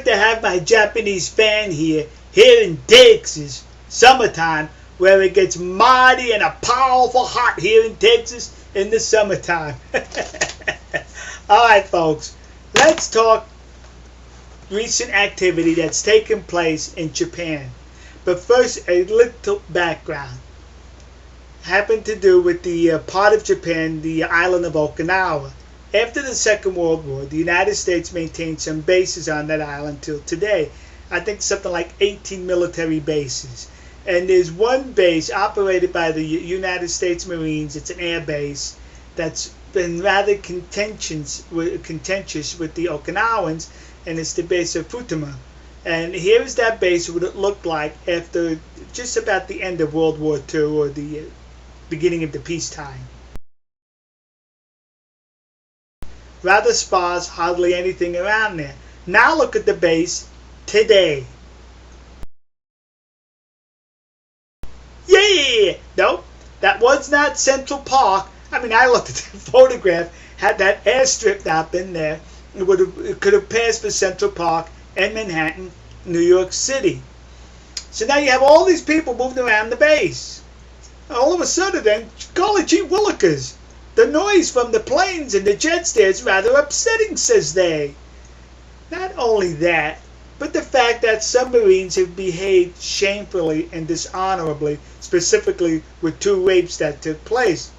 good to have my Japanese fan here in Texas. Summertime, where it gets mighty and a powerful hot here in Texas in the summertime. Alright folks, let's talk recent activity that's taken place in Japan. But first, a little background. Happened to do with the part of Japan, the island of Okinawa. After the Second World War, the United States maintained some bases on that island till today. I think something like 18 military bases. And there's one base operated by the United States Marines. It's an air base that's been rather contentious with the Okinawans, and it's the base of Futenma. And here is that base, what it looked like after just about the end of World War II or the beginning of the peacetime. Rather sparse, hardly anything around there. Now look at the base today. Yeah! Nope, that was not Central Park. I mean, I looked at the photograph, had that airstrip not been there, it could have passed for Central Park and Manhattan, New York City. So now you have all these people moving around the base. All of a sudden then, golly gee willikers, the noise from the planes and the jets there is rather upsetting, says they. Not only that, but the fact that submarines have behaved shamefully and dishonorably, specifically with 2 rapes that took place.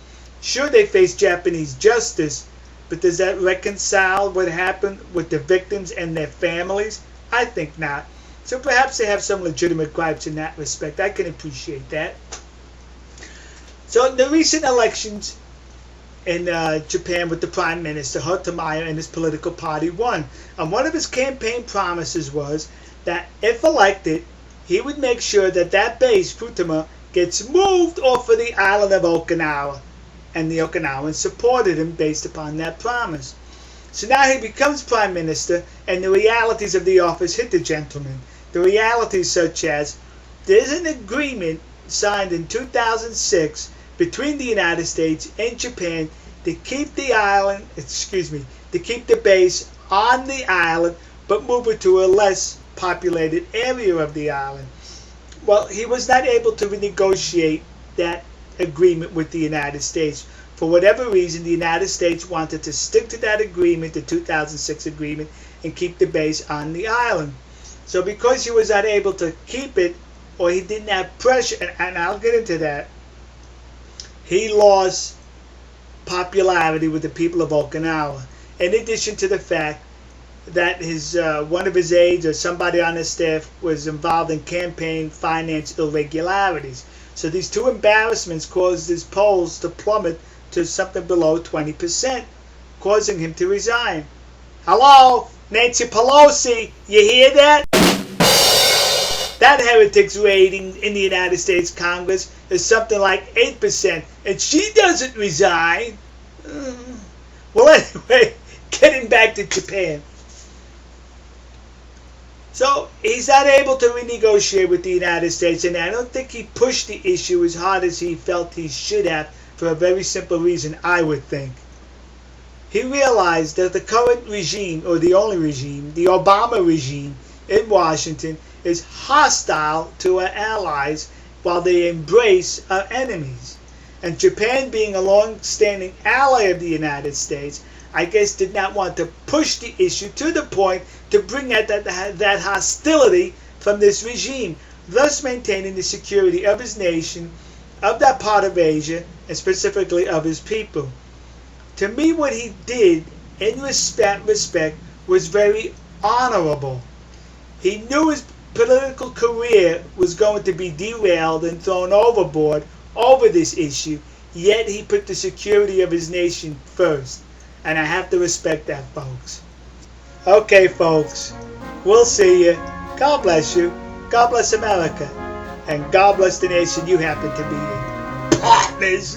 Sure, they face Japanese justice, but does that reconcile what happened with the victims and their families? I think not. So perhaps they have some legitimate gripes in that respect. I can appreciate that. So in the recent elections in Japan with the Prime Minister, Hatoyama and his political party won. And one of his campaign promises was that if elected, he would make sure that that base, Futenma, gets moved off of the island of Okinawa. And the Okinawans supported him based upon that promise. So now he becomes Prime Minister, and the realities of the office hit the gentleman. The realities such as, there's an agreement signed in 2006 between the United States and Japan to keep the island, to keep the base on the island, but move it to a less populated area of the island. Well, he was not able to renegotiate that agreement with the United States. For whatever reason, the United States wanted to stick to that agreement, the 2006 agreement, and keep the base on the island. So because he was not able to keep it, or he didn't have pressure, and I'll get into that, he lost popularity with the people of Okinawa. In addition to the fact that his one of his aides or somebody on his staff was involved in campaign finance irregularities. So these 2 embarrassments caused his polls to plummet to something below 20%, causing him to resign. Hello, Nancy Pelosi, you hear that? That heretic's rating in the United States Congress is something like 8%, and she doesn't resign. Well, anyway, getting back to Japan. So he's not able to renegotiate with the United States, and I don't think he pushed the issue as hard as he felt he should have, for a very simple reason, I would think. He realized that the current regime, or the only regime, the Obama regime in Washington, is hostile to our allies while they embrace our enemies. And Japan, being a long-standing ally of the United States, I guess did not want to push the issue to the point to bring out that hostility from this regime, thus maintaining the security of his nation, of that part of Asia, and specifically of his people. To me, what he did in respect was very honorable. He knew his political career was going to be derailed and thrown overboard over this issue, yet he put the security of his nation first. And I have to respect that, folks. Okay, folks, we'll see you. God bless you. God bless America. And God bless the nation you happen to be in. Partners!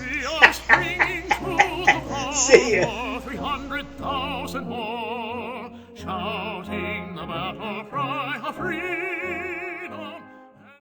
See ya. 300,000 more shouting the battle cry of freedom.